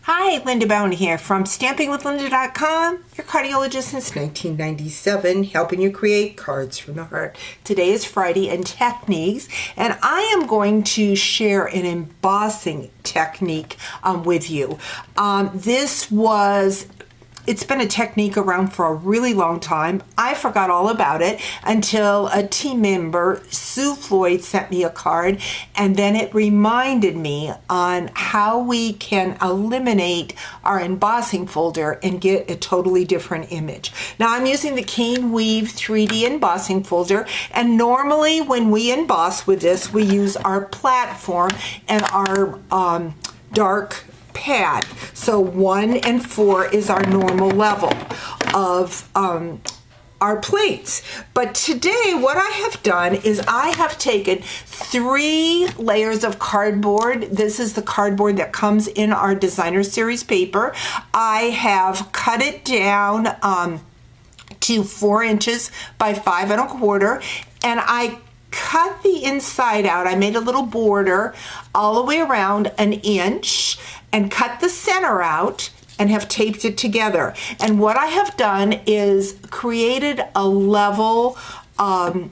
Hi, Linda Bowen here from StampingWithLinda.com, your cardiologist since 1997, helping you create cards from the heart. Today is Friday and techniques, and I am going to share an embossing technique with you. It's been a technique around for a really long time. I forgot all about it until a team member, Sue Floyd, sent me a card, and then it reminded me on how we can eliminate our embossing folder and get a totally different image. Now I'm using the Cane Weave 3D embossing folder, and normally when we emboss with this, we use our platform and our dark pad. So 1 and 4 is our normal level of our plates. But today what I have done is I have taken 3 layers of cardboard. This is the cardboard that comes in our designer series paper. I have cut it down to 4 inches by 5 1/4, and I cut the inside out. I made a little border all the way around 1 inch and cut the center out and have taped it together. And what I have done is created a level or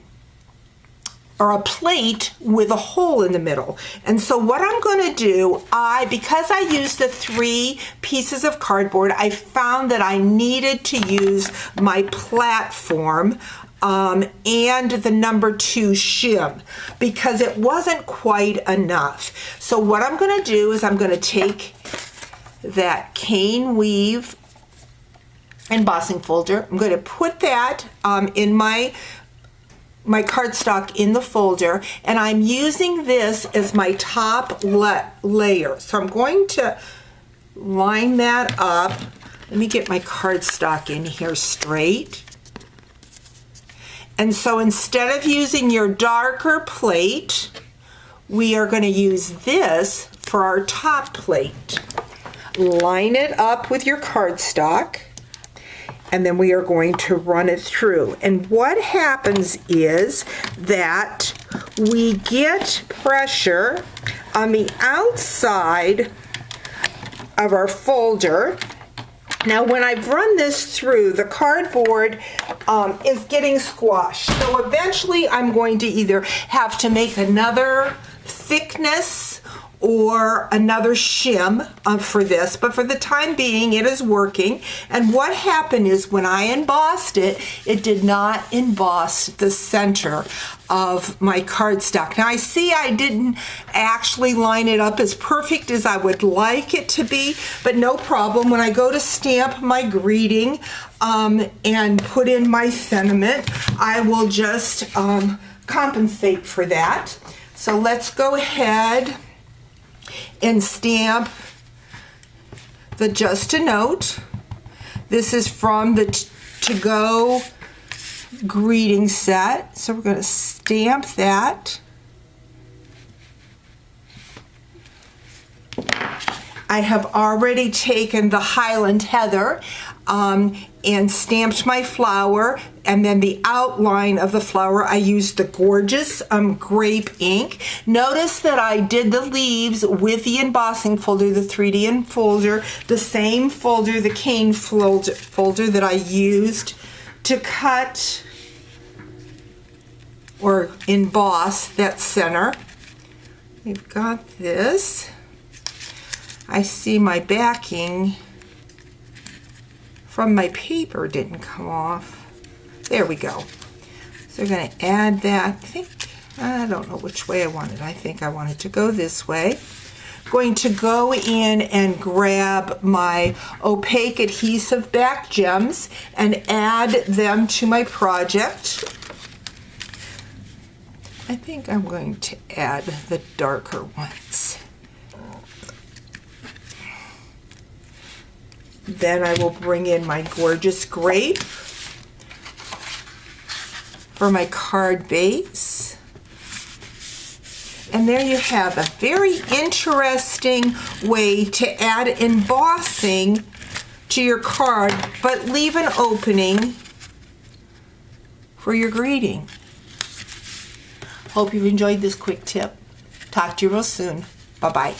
a plate with a hole in the middle. And so what I'm going to do, because I used the 3 pieces of cardboard, I found that I needed to use my platform and the number 2 shim because it wasn't quite enough. So what I'm going to do is I'm going to take that Cane Weave embossing folder. I'm going to put that in my cardstock in the folder, and I'm using this as my top layer. So I'm going to line that up. Let me get my cardstock in here straight. And so instead of using your darker plate, we are going to use this for our top plate. Line it up with your cardstock, and then we are going to run it through. And what happens is that we get pressure on the outside of our folder. Now when I've run this through, the cardboard is getting squashed. So eventually I'm going to either have to make another thickness or another shim for this, but for the time being it is working. And what happened is when I embossed it, it did not emboss the center of my cardstock. Now I see I didn't actually line it up as perfect as I would like it to be, but no problem. When I go to stamp my greeting and put in my sentiment, I will just compensate for that. So let's go ahead and stamp the Just a Note. This is from the to-go greeting set. So we're going to stamp that. I have already taken the Highland Heather and stamped my flower, and then the outline of the flower I used the gorgeous grape ink. Notice that I did the leaves with the embossing folder, the 3D folder, the same folder, the cane folder that I used to cut or emboss that center. We've got this. I see my backing from my paper didn't come off. There we go. So we're going to add that. I don't know which way I want it. I think I want it to go this way. Going to go in and grab my opaque adhesive back gems and add them to my project. I think I'm going to add the darker ones. Then I will bring in my gorgeous grape for my card base. And there you have a very interesting way to add embossing to your card, but leave an opening for your greeting. Hope you've enjoyed this quick tip. Talk to you real soon. Bye-bye.